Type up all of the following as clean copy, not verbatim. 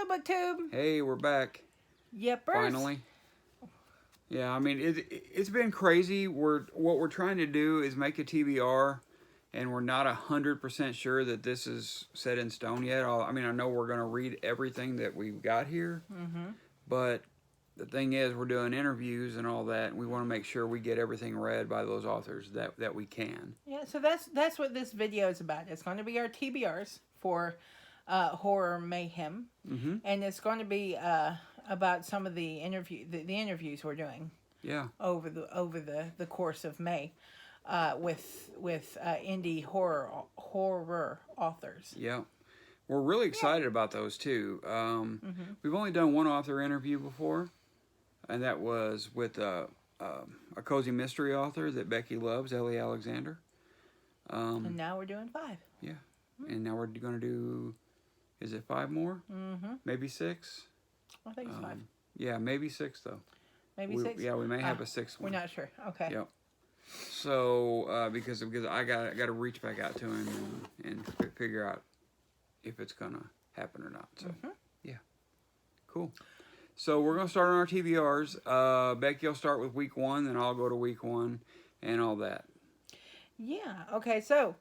BookTube. Hey, we're back. Yep. Finally. Yeah, I mean, it's been crazy. What we're trying to do is make a TBR, and we're not 100% sure that this is set in stone yet. I mean, I know we're going to read everything that we've got here, but the thing is, we're doing interviews and all that, and we want to make sure we get everything read by those authors that we can. Yeah, so that's what this video is about. It's going to be our TBRs for Horror Mayhem, and it's going to be about some of the interviews we're doing. Yeah. Over the course of May, with indie horror authors. Yeah. We're really excited about those too. We've only done one author interview before, and that was with a cozy mystery author that Becky loves, Ellie Alexander. And now we're doing 5. Yeah. And now we're going to do, is it 5 more? Maybe 6? I think it's 5. Yeah, maybe 6 though. Maybe 6? Yeah, we may have a 6th one. We're not sure. Okay. Yep. So, because I got to reach back out to him and figure out if it's going to happen or not. So, yeah. Cool. So, we're going to start on our TBRs. Becky will start with week 1, then I'll go to week 1 and all that. Yeah. Okay, so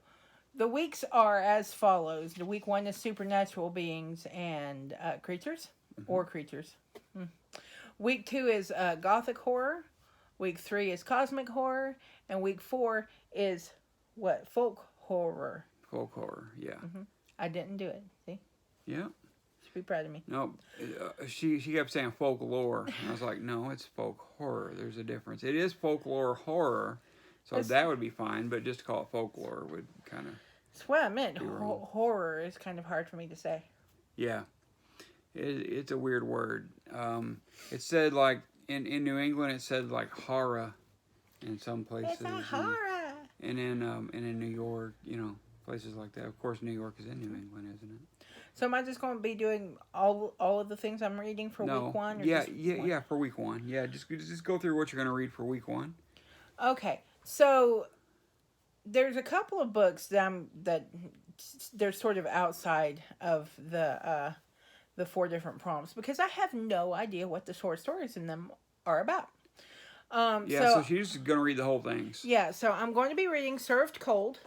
the weeks are as follows. The week 1 is supernatural beings and creatures, or creatures. Week 2 is Gothic Horror. Week 3 is Cosmic Horror. And week 4 is what? Folk Horror. Folk Horror, yeah. I didn't do it. See? Yeah. Should be proud of me. No, she kept saying folklore. And I was like, no, it's folk horror. There's a difference. It is folklore horror, so that would be fine. But just to call it folklore would kind of. That's what I meant. Horror is kind of hard for me to say. Yeah. It's a weird word. It said like in New England, it said like horror in some places. It's a horror. And in New York, places like that. Of course, New York is in New England, isn't it? So am I just going to be doing all of the things I'm reading for week 1? Or yeah, for week 1. Yeah, just go through what you're going to read for week 1. Okay, so there's a couple of books that they're sort of outside of the 4 different prompts because I have no idea what the short stories in them are about. So she's just going to read the whole things. Yeah, so I'm going to be reading Served Cold,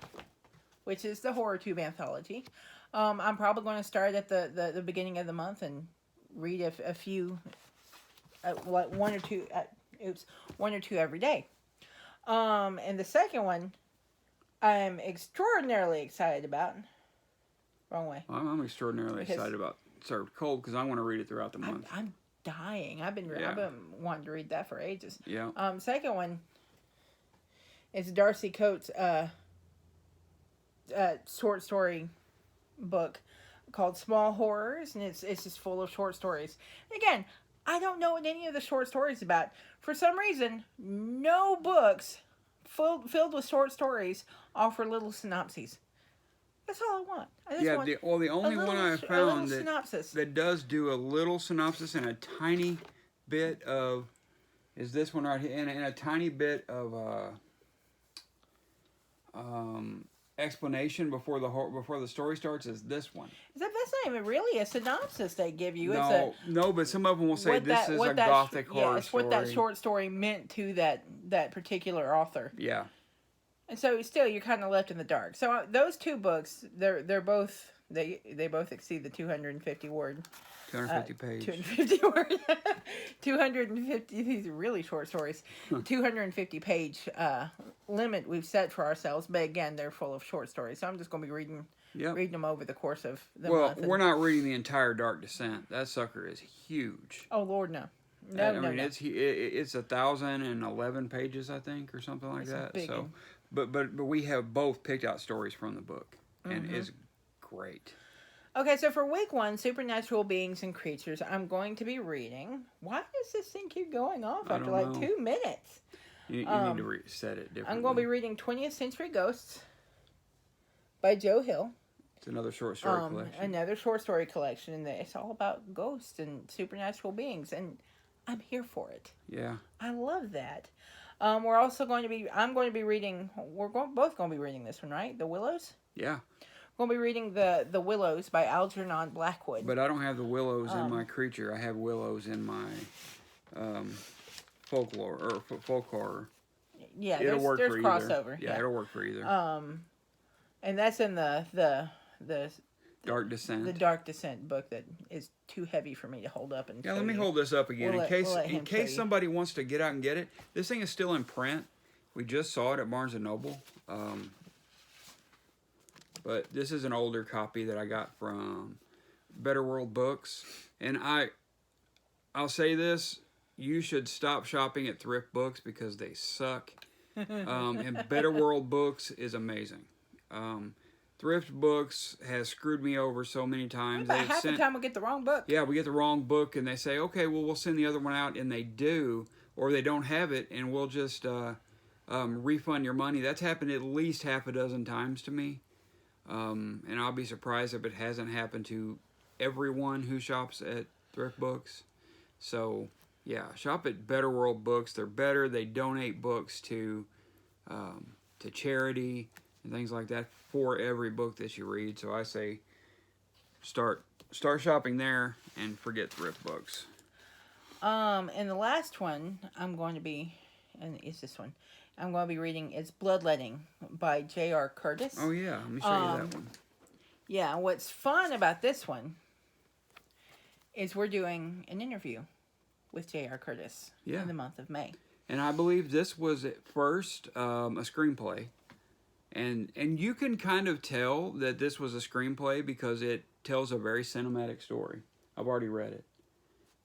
which is the HorrorTube anthology. I'm probably going to start at the beginning of the month and read a few, like 1 or 2, 1 or 2 every day. And the second one, I'm extraordinarily excited about. Wrong way. I'm extraordinarily excited about Served Cold because I want to read it throughout the month. I'm dying. I've been wanting to read that for ages. Yeah. Second one is Darcy Coates' short story book called Small Horrors, and it's just full of short stories. And again, I don't know what any of the short stories about. For some reason, no books filled with short stories offer little synopses. That's all I want. The only one I found synopsis. that does do a little synopsis and a tiny bit of is this one right here, and a tiny bit of explanation before the story starts is this one. That's not even really a synopsis they give you. No, but some of them will say this is a Gothic horror story. It's what that short story meant to that particular author. Yeah. And so still you're kind of left in the dark. So those 2 books, they both exceed the 250 word. 250 page. 250 word. 250, these are really short stories. 250 page limit we've set for ourselves. But again, they're full of short stories. So I'm just going to be reading them over the course of the month. Well, we're not reading the entire Dark Descent. That sucker is huge. Oh, Lord, no. No. It's 1,011 pages, I think, or something like that. So, but we have both picked out stories from the book, and it's great. Okay, so for week 1, Supernatural Beings and Creatures, I'm going to be reading. Why does this thing keep going off after like 2 minutes? You need to reset it differently. I'm going to be reading 20th Century Ghosts by Joe Hill. It's another short story collection. Another short story collection, and it's all about ghosts and supernatural beings, and I'm here for it. Yeah. I love that. We're also going to be, both going to be reading this one, right? The Willows? Yeah. We'll be reading the Willows by Algernon Blackwood. But I don't have the Willows in my creature. I have Willows in my folklore or folk horror. Yeah, It'll work there's for crossover. Either. Yeah, it'll work for either. And that's in the Dark Descent. The Dark Descent book that is too heavy for me to hold up and. Yeah, let me hold this up again in case somebody wants to get out and get it. This thing is still in print. We just saw it at Barnes and Noble. But this is an older copy that I got from Better World Books. And I'll say this, you should stop shopping at thrift books because they suck. And Better World Books is amazing. Thrift books has screwed me over so many times. About half the time we get the wrong book. Yeah, we get the wrong book and they say, okay, well, we'll send the other one out, and they do, or they don't have it, and we'll just refund your money. That's happened at least half a dozen times to me. And I'll be surprised if it hasn't happened to everyone who shops at thrift books. So, yeah, shop at Better World Books. They're better. They donate books to charity and things like that for every book that you read. So I say start shopping there and forget thrift books. And the last one I'm going to be, and it's this one. I'm going to be reading is Bloodletting by J.R. Curtis. Oh, yeah. Let me show you that one. Yeah, what's fun about this one is we're doing an interview with J.R. Curtis in the month of May. And I believe this was at first a screenplay. And you can kind of tell that this was a screenplay because it tells a very cinematic story. I've already read it.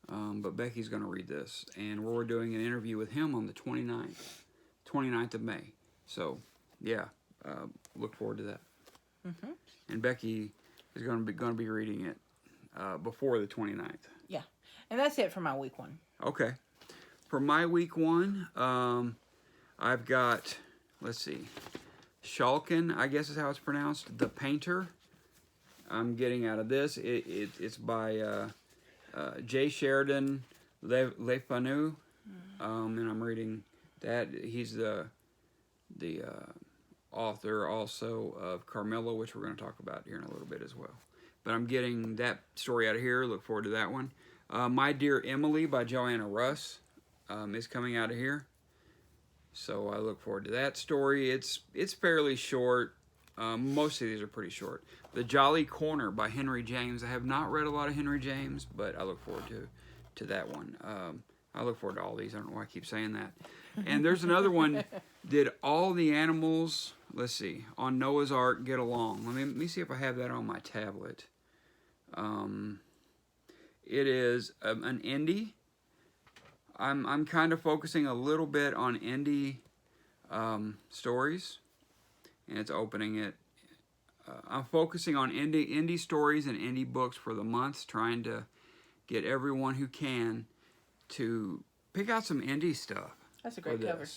But Becky's going to read this. And we're doing an interview with him on the 29th of May. So, yeah, look forward to that. Mm-hmm. And Becky is going to be reading it before the 29th. Yeah. And that's it for my week one. Okay. For my week one, I've got, let's see, Schalken, I guess is how it's pronounced, The Painter. I'm getting out of this. It's by J. Sheridan Le Fanu, and I'm reading that. He's the author also of Carmilla, which we're going to talk about here in a little bit as well. But I'm getting that story out of here. Look forward to that one. My Dear Emily by Joanna Russ is coming out of here. So I look forward to that story. It's fairly short. Most of these are pretty short. The Jolly Corner by Henry James. I have not read a lot of Henry James, but I look forward to that one. I look forward to all these. I don't know why I keep saying that. And there's another one. Did all the animals, let's see, on Noah's Ark get along? Let me see if I have that on my tablet. It is an indie. I'm kind of focusing a little bit on indie stories, and it's opening it. I'm focusing on indie stories and indie books for the month, trying to get everyone who can to pick out some indie stuff. That's a great cover.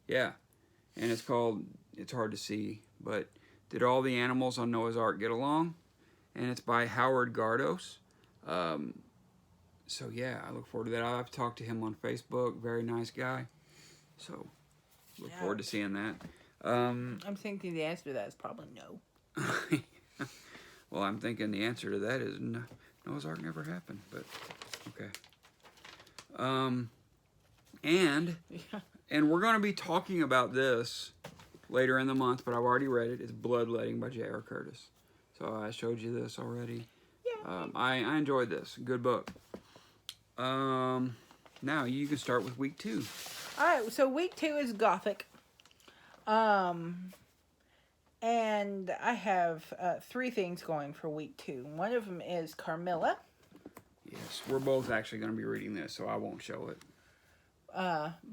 Yeah, and it's called, it's hard to see, but Did All the Animals on Noah's Ark Get Along? And it's by Howard Gardos. So yeah, I look forward to that. I've talked to him on Facebook. Very nice guy. So look forward to seeing that. I'm thinking the answer to that is probably no. Well, I'm thinking the answer to that is no, Noah's Ark never happened. But okay. And we're going to be talking about this later in the month, but I've already read it. It's Bloodletting by J.R. Curtis. So I showed you this already. Yeah. I enjoyed this. Good book. Now you can start with week 2. All right. So week 2 is Gothic. And I have 3 things going for week 2. One of them is Carmilla. Yes, we're both actually going to be reading this, so I won't show it.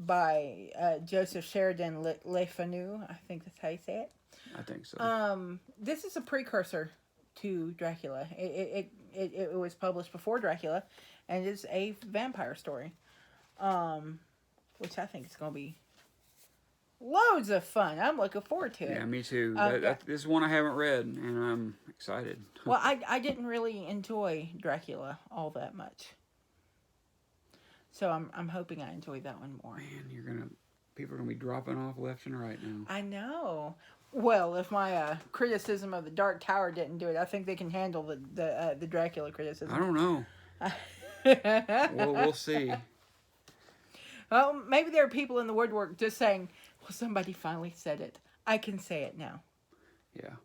By Joseph Sheridan Le Fanu. I think that's how you say it. I think so. This is a precursor to Dracula. It was published before Dracula, and it's a vampire story, which I think is going to be loads of fun. I'm looking forward to it. Yeah, me too. This is one I haven't read, and I'm excited. Well, I didn't really enjoy Dracula all that much. So I'm hoping I enjoy that one more. Man, people are gonna be dropping off left and right now. I know. Well, if my criticism of the Dark Tower didn't do it, I think they can handle the Dracula criticism. I don't know. We'll see. Well, maybe there are people in the woodwork just saying, well, somebody finally said it. I can say it now. Yeah.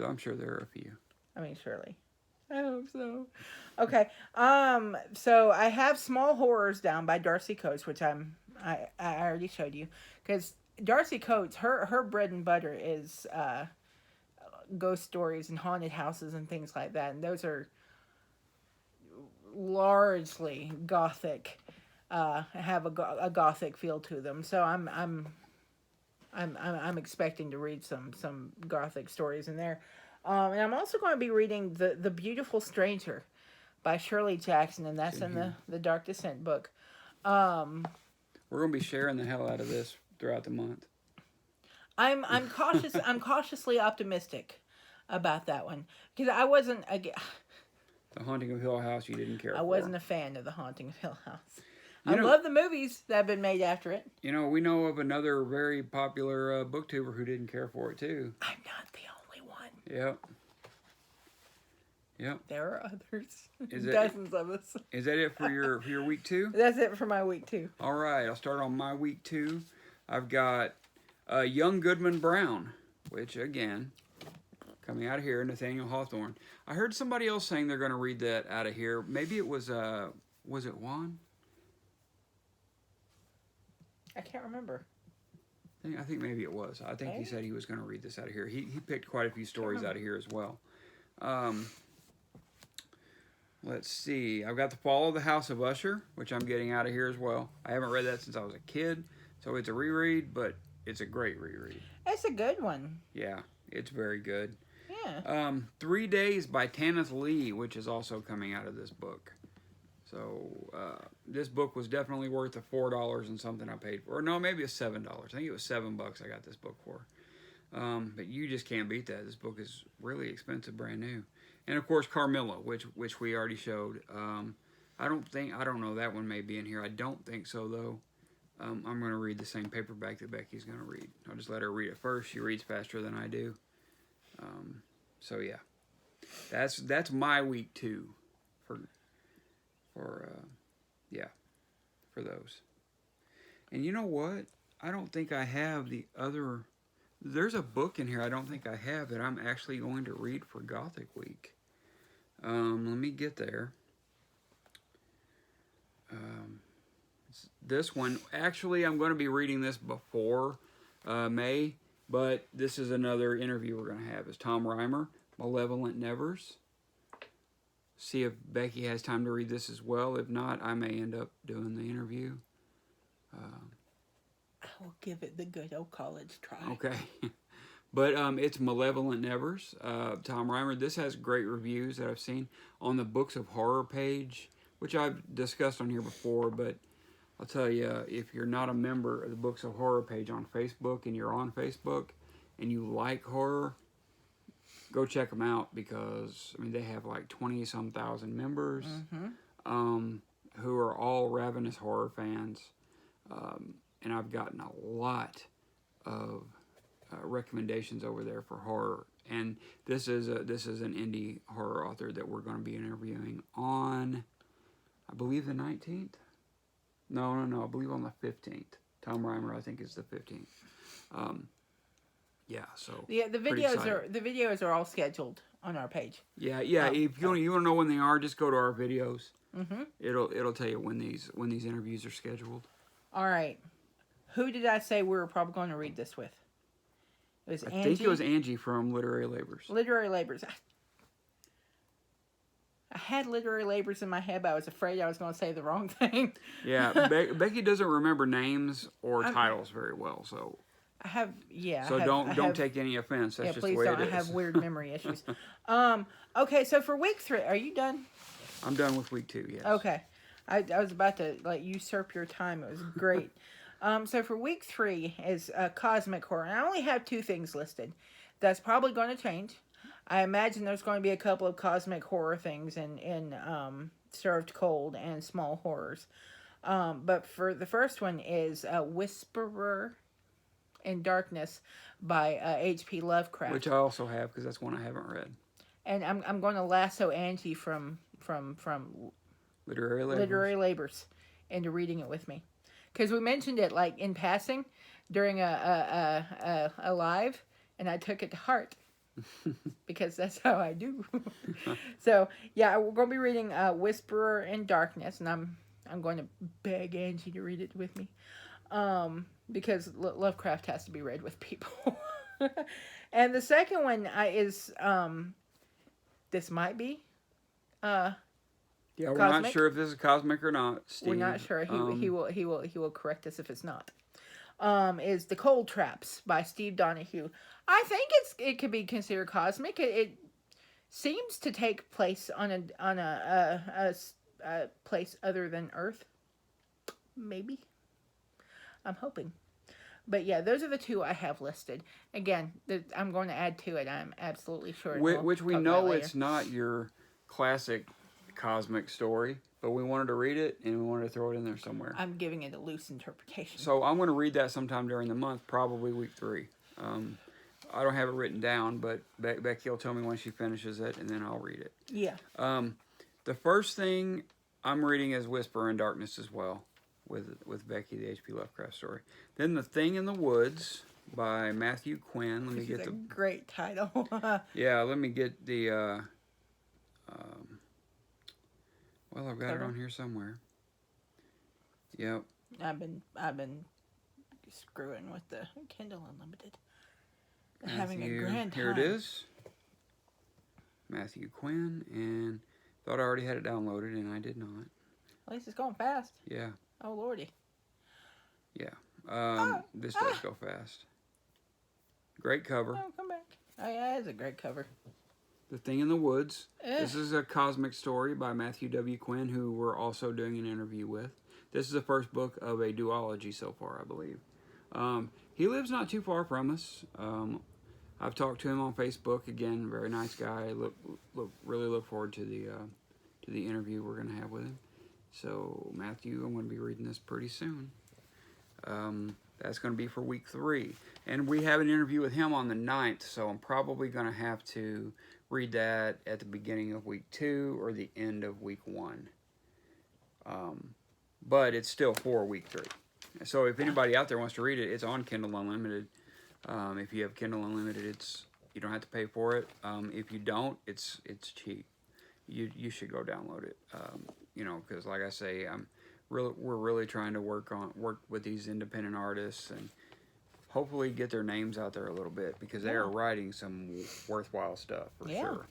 I'm sure there are a few. I mean, surely. I hope so. Okay. So I have Small Horrors down by Darcy Coates, which I already showed you. Because Darcy Coates, her bread and butter is ghost stories and haunted houses and things like that. And those are largely gothic. Have a gothic feel to them. So I'm expecting to read some gothic stories in there. And I'm also going to be reading the Beautiful Stranger by Shirley Jackson, and that's in the Dark Descent book. We're going to be sharing the hell out of this throughout the month. I'm cautious. I'm cautiously optimistic about that one because I wasn't. The Haunting of Hill House, you didn't care for. I wasn't a fan of The Haunting of Hill House. I love the movies that have been made after it. You know, we know of another very popular booktuber who didn't care for it too. I'm not the only one. Yep. Yep. There are others. Dozens of us. Is that it for your week 2? That's it for my week 2. All right, I'll start on my week 2. I've got Young Goodman Brown, which again, coming out of here, Nathaniel Hawthorne. I heard somebody else saying they're going to read that out of here. Maybe it was it Juan? I can't remember. I think maybe it was. I think he said he was going to read this out of here. He picked quite a few stories out of here as well. Let's see. I've got The Fall of the House of Usher, which I'm getting out of here as well. I haven't read that since I was a kid, so it's a reread, but it's a great reread. It's a good one. Yeah, it's very good. Yeah. 3 Days by Tanith Lee, which is also coming out of this book. So this book was definitely worth the $4 and something I paid for. Or no, maybe it's $7. I think it was $7 I got this book for. But you just can't beat that. This book is really expensive, brand new. And of course, Carmilla, which we already showed. I don't know, that one may be in here. I don't think so though. I'm going to read the same paperback that Becky's going to read. I'll just let her read it first. She reads faster than I do. So yeah, that's my week 2 for those. And you know what? I don't think I have the other. There's a book in here I don't think I have that I'm actually going to read for Gothic Week. Let me get there. This one, actually, I'm going to be reading this before May, but this is another interview we're going to have. It's Tom Reimer, Malevolent Nevers. See if Becky has time to read this as well. If not, I may end up doing the interview. I will give it the good old college try. Okay. But it's Malevolent Nevers. Tom Reimer. This has great reviews that I've seen on the Books of Horror page, which I've discussed on here before. But I'll tell you, if you're not a member of the Books of Horror page on Facebook and you're on Facebook and you like horror, go check them out because, I mean, they have like 20-some thousand members who are all ravenous horror fans. And I've gotten a lot of recommendations over there for horror. And this is an indie horror author that we're going to be interviewing on, I believe, the 19th? No, I believe on the 15th. Tom Reimer, I think, is the 15th. Yeah, so yeah, the videos are all scheduled on our page. Yeah. If you want to know when they are, just go to our videos. It'll tell you when these interviews are scheduled. All right, who did I say we were probably going to read this with? It was Angie. I think it was Angie from Literary Labors. Literary Labors. I had Literary Labors in my head, but I was afraid I was going to say the wrong thing. Yeah, Becky doesn't remember names or titles very well, so. I have, yeah. So don't take any offense. That's just the way it is. Please don't. I have weird memory issues. Okay, so for week 3, are you done? I'm done with week 2, yes. Okay. I was about to usurp your time. It was great. So for week 3 is Cosmic Horror. And I only have 2 things listed. That's probably going to change. I imagine there's going to be a couple of Cosmic Horror things in Served Cold and Small Horrors. But for the first one is Whisperer. in Darkness by H.P. Lovecraft. Which I also have because that's one I haven't read. And I'm going to lasso Angie from Literary Labors into reading it with me, because we mentioned it like in passing during a live, and I took it to heart because that's how I do. So yeah, we're going to be reading Whisperer in Darkness, and I'm going to beg Angie to read it with me, because Lovecraft has to be read with people. And the second one is this might be. Yeah, we're Cosmic? not sure if this is cosmic or not, Steve. We're not sure. He will correct us if it's not. Is The Cold Traps by Steve Donoghue. I think it could be considered cosmic. It seems to take place on a place other than Earth. Maybe. I'm hoping. But yeah, those are the two I have listed. Again, I'm going to add to it. I'm absolutely sure. Which we know it's not your classic cosmic story, but we wanted to read it and we wanted to throw it in there somewhere. I'm giving it a loose interpretation. So I'm going to read that sometime during the month, probably week 3. I don't have it written down, but Becky will tell me when she finishes it, and then I'll read it. Yeah. The first thing I'm reading is Whisper in Darkness as well, with Becky, the H.P. Lovecraft story. Then The Thing in the Woods by Matthew Quinn. Let me get the great title. Yeah, let me get the well, I've got it on here somewhere. Yep. I've been screwing with the Kindle Unlimited. Having a grand time. Here it is. Matthew Quinn, and thought I already had it downloaded, and I did not. At least it's going fast. Yeah. Oh lordy. Yeah. This does go fast. Great cover. Oh, come back. Oh yeah, it's a great cover. The Thing in the Woods. This is a cosmic story by Matthew W. Quinn, who we're also doing an interview with. This is the first book of a duology so far, I believe. He lives not too far from us. I've talked to him on Facebook. Again, very nice guy. Really look forward to the interview we're going to have with him. So, Matthew, I'm going to be reading this pretty soon. That's going to be for week 3. And we have an interview with him on the 9th, so I'm probably going to have to read that at the beginning of week 2 or the end of week 1. But it's still for week 3. So if anybody out there wants to read it, it's on Kindle Unlimited. If you have Kindle Unlimited, you don't have to pay for it. If you don't, it's cheap. You should go download it. Because like I say, we're really trying to work with these independent artists and hopefully get their names out there a little bit, because they are writing some worthwhile stuff for sure.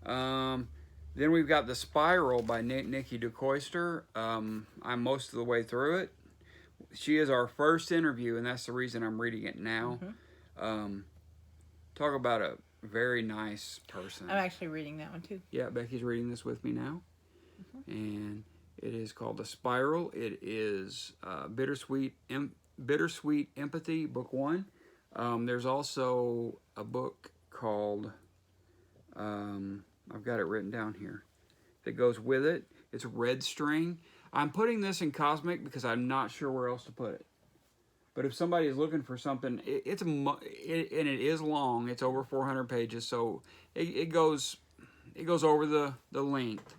Then we've got The Spiral by Nikki DeCoyster. I'm most of the way through it. She is our first interview, and that's the reason I'm reading it now. Talk about a very nice person. I'm actually reading that one too. Yeah, Becky's reading this with me now. And it is called The Spiral. It is Bittersweet Empathy, Book 1. There's also a book called, I've got it written down here, that goes with it. It's Red String. I'm putting this in Cosmic because I'm not sure where else to put it. But if somebody is looking for something, and it is long. It's over 400 pages, so it goes over the length.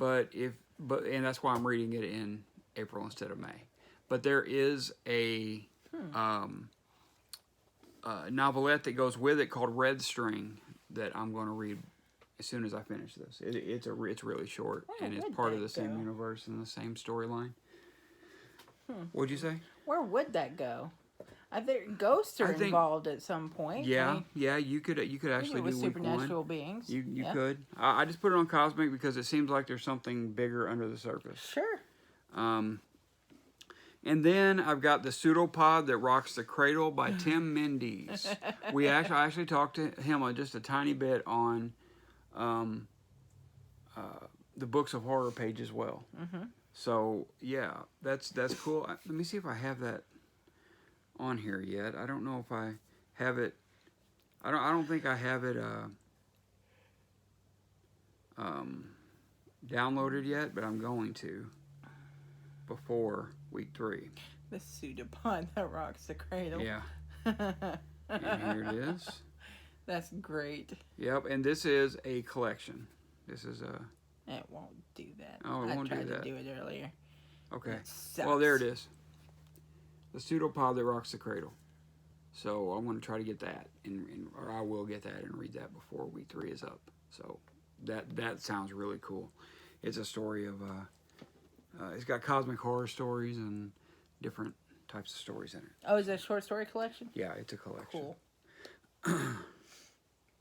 And that's why I'm reading it in April instead of May. But there is a novelette that goes with it called Red String that I'm going to read as soon as I finish this. It's really short, and it's part of the same universe and the same storyline. What'd you say? Where would that go? I think ghosts are involved at some point. Yeah, you could actually do week 1. Supernatural beings. You could. I just put it on Cosmic because it seems like there's something bigger under the surface. Sure. And then I've got The Pseudopod That Rocks the Cradle by Tim Mendes. I actually talked to him just a tiny bit on the Books of Horror page as well. So yeah, that's cool. Let me see if I have that on here yet. I don't know if I have it. I don't think I have it downloaded yet, but I'm going to before week 3. The pseudopod that rocks the cradle. Yeah. And here it is. That's great. Yep, and this is a collection. This is a... It won't do that. Oh, it won't do that. I tried to do it earlier. Okay. It Well, there it is. The pseudopod that rocks the cradle. So I'm going to try to get that, or I will get that and read that before week 3 is up. So that sounds really cool. It's a story of... it's got cosmic horror stories and different types of stories in it. Oh, is it a short story collection? Yeah, it's a collection. Cool.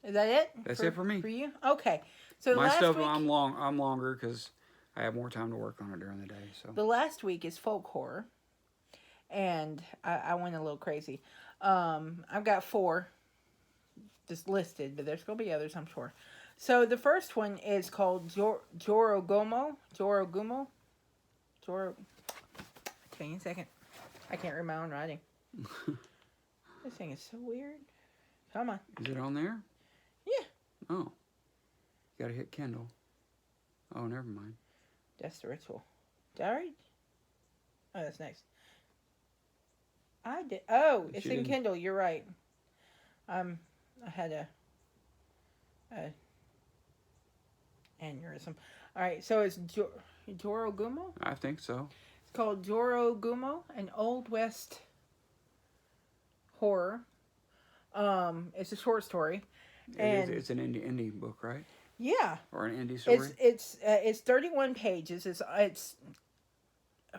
Is that it? That's it for me. For you? Okay. So my stuff, week, I'm longer because I have more time to work on it during the day. So the last week is folk horror, and I went a little crazy. I've got 4 just listed, but there's gonna be others, I'm sure. So the first one is called Jorogumo. Tell me a second. I can't read my own writing. This thing is so weird. Come on. Is it on there? Yeah. Oh. You gotta hit Kindle. Oh, never mind. That's the ritual. Did I read? Oh, that's next. I did. Oh, it's in Kindle. You're right. I had a aneurysm. All right, so it's Jorogumo? I think so. It's called Jorogumo, an Old West horror. It's a short story. It's an indie book, right? Yeah. Or an indie story? It's 31 pages. It's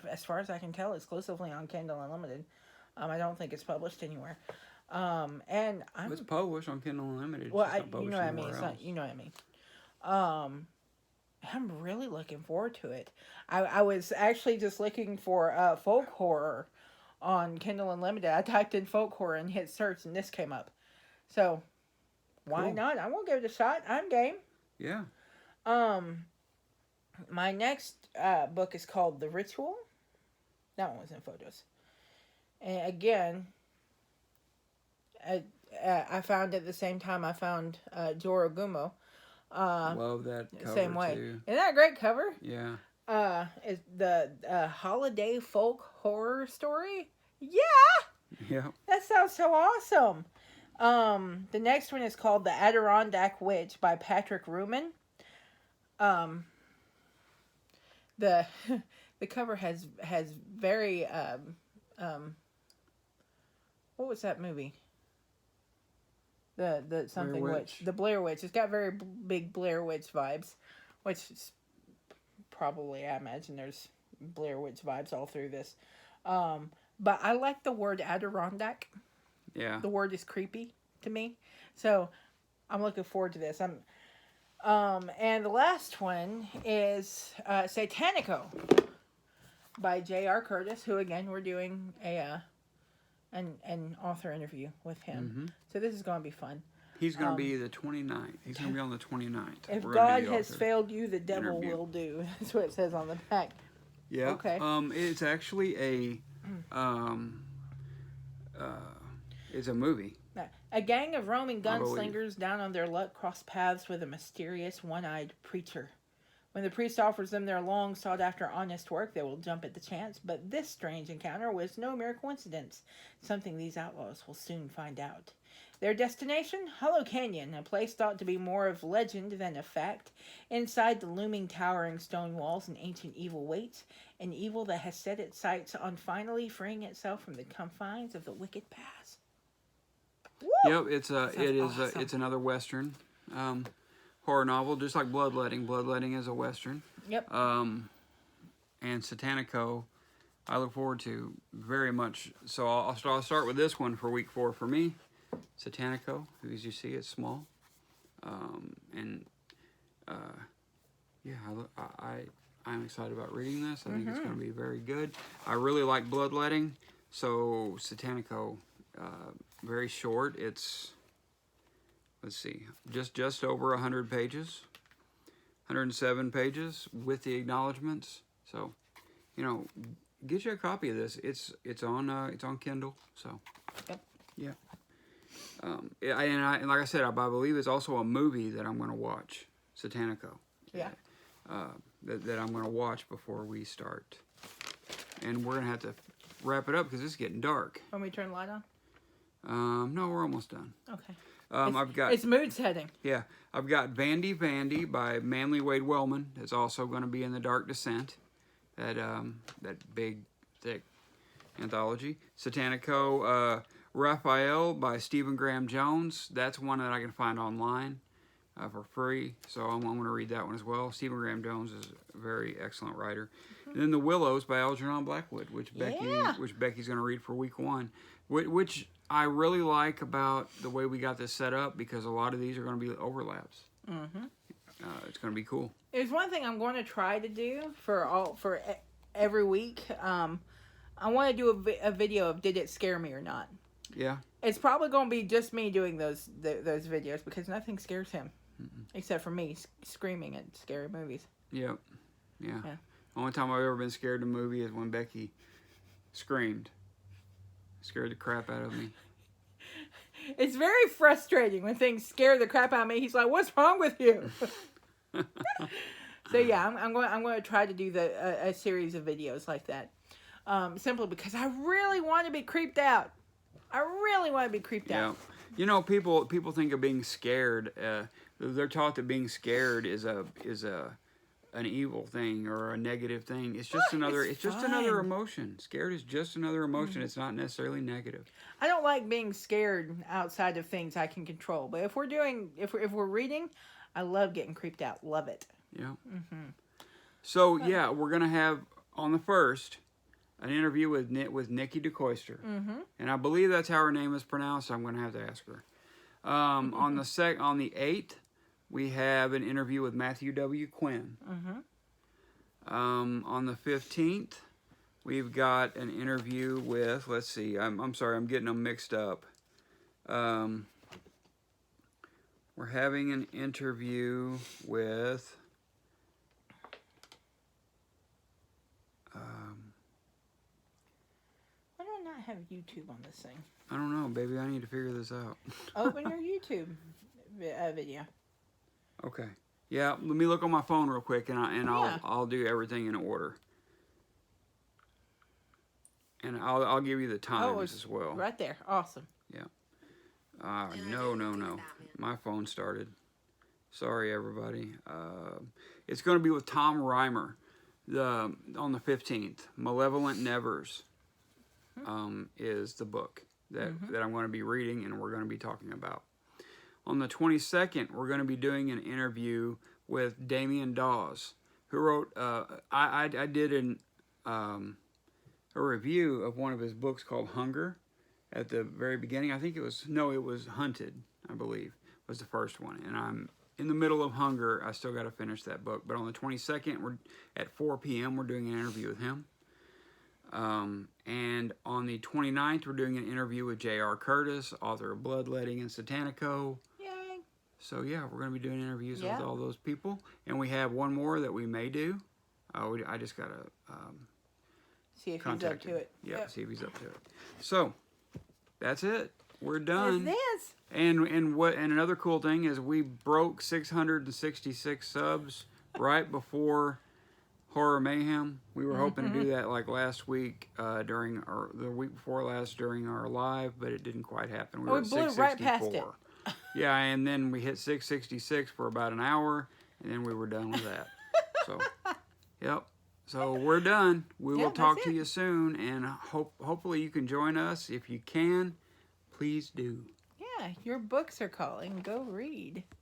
as far as I can tell, exclusively on Kindle Unlimited. I don't think it's published anywhere. And it's published on Kindle Unlimited. Well, you know what I mean. It's not, you know what I mean. I'm really looking forward to it. I was actually just looking for folk horror on Kindle Unlimited. I typed in folk horror and hit search, and this came up. So why not? I won't give it a shot. I'm game. Yeah. My next book is called The Ritual. That one was in photos. And again, I found at the same time I found Jorogumo. Love that cover same way. too. Isn't that a great cover? Yeah. Is the holiday folk horror story? Yeah. Yeah. That sounds so awesome. The next one is called The Adirondack Witch by Patrick Reuman. The cover has very what was that movie? The something witch. The Blair Witch. It's got very big Blair Witch vibes, which is probably, I imagine there's Blair Witch vibes all through this. But I like the word Adirondack. Yeah. The word is creepy to me. So I'm looking forward to this. And the last one is Satanico by J.R. Curtis, who again we're doing an author interview with him. Mm-hmm. So this is going to be fun. He's going to be the 29th. He's going to be on the 29th. If God has failed you, the devil will do. That's what it says on the back. Yeah. Okay. It's actually it's a movie. A gang of Roman gunslingers down on their luck cross paths with a mysterious one-eyed preacher. When the priest offers them their long sought-after honest work, they will jump at the chance. But this strange encounter was no mere coincidence, something these outlaws will soon find out. Their destination? Hollow Canyon, a place thought to be more of legend than of fact. Inside the looming towering stone walls, an ancient evil waits, an evil that has set its sights on finally freeing itself from the confines of the wicked past. Yep, it's another Western horror novel, just like Bloodletting. Bloodletting is a Western. Yep. And Satanico, I look forward to very much. So I'll start with this one for week 4 for me. Satanico, as you see, it's small. I'm excited about reading this. I think it's going to be very good. I really like Bloodletting, so Satanico, very short. It's, let's see, just over 100 pages, 107 pages with the acknowledgments. So, get you a copy of this. It's on Kindle. So, yeah. And like I said, I believe it's also a movie that I'm going to watch, Satanico. Yeah. That I'm going to watch before we start. And we're going to have to wrap it up because it's getting dark. Want me to turn the light on? No, we're almost done. Okay. I've got... It's mood setting. Yeah. I've got Vandy by Manly Wade Wellman. It's also going to be in the Dark Descent. That big, thick anthology. Satanico, Raphael by Stephen Graham Jones. That's one that I can find online for free. So I'm going to read that one as well. Stephen Graham Jones is a very excellent writer. And then The Willows by Algernon Blackwood, which Becky's going to read for week 1. Which I really like about the way we got this set up because a lot of these are going to be overlaps. Mm-hmm. It's going to be cool. There's one thing I'm going to try to do for every week. I want to do a video of did it scare me or not. Yeah. It's probably going to be just me doing those videos because nothing scares him except for me screaming at scary movies. Yep. Yeah. Only time I've ever been scared in a movie is when Becky screamed. Scared the crap out of me. It's very frustrating when things scare the crap out of me. He's like, "What's wrong with you?" So yeah, I'm going to try to do a series of videos like that, simply because I really want to be creeped out. I really want to be creeped out. You know, people think of being scared. They're taught that being scared is an evil thing or a negative thing. It's just another. It's just another emotion. Scared is just another emotion. Mm-hmm. It's not necessarily negative. I don't like being scared outside of things I can control. But if we're reading, I love getting creeped out. Love it. Yeah. Mm-hmm. So yeah, we're gonna have on the 1st an interview with Nikki DeCoyster, and I believe that's how her name is pronounced. So I'm gonna have to ask her. On the 8th. We have an interview with Matthew W. Quinn. On the 15th, we've got an interview with, let's see, I'm sorry, I'm getting them mixed up. We're having an interview with, why do I not have YouTube on this thing? I don't know, baby, I need to figure this out. Open your YouTube video. Okay. Yeah, let me look on my phone real quick, and I'll do everything in order. And I'll give you the times as well. Right there. Awesome. Yeah. No. My phone started. Sorry, everybody. It's going to be with Tom Reimer on the 15th. Malevolent Nevers is the book that I'm going to be reading and we're going to be talking about. On the 22nd, we're going to be doing an interview with Damien Dawes, who wrote, I did a review of one of his books called Hunger at the very beginning. I think it was Hunted, I believe, was the first one. And I'm in the middle of Hunger. I still got to finish that book. But on the 22nd, we're at 4 p.m., we're doing an interview with him. And on the 29th, we're doing an interview with J.R. Curtis, author of Bloodletting and Satanico. Yay! So yeah, we're going to be doing interviews with all those people. And we have one more that we may do. I just got to see if he's up to it. Yeah, see if he's up to it. So, that's it. We're done. Yes, it is. And another cool thing is we broke 666 subs right before Horror Mayhem. We were hoping to do that like last week the week before last during our live, but it didn't quite happen. We were at blew 664. right past it. Yeah, and then we hit 666 for about an hour, and then we were done with that. So, yep. So we're done. We will talk to you soon, and hopefully you can join us. If you can, please do. Yeah, your books are calling. Go read.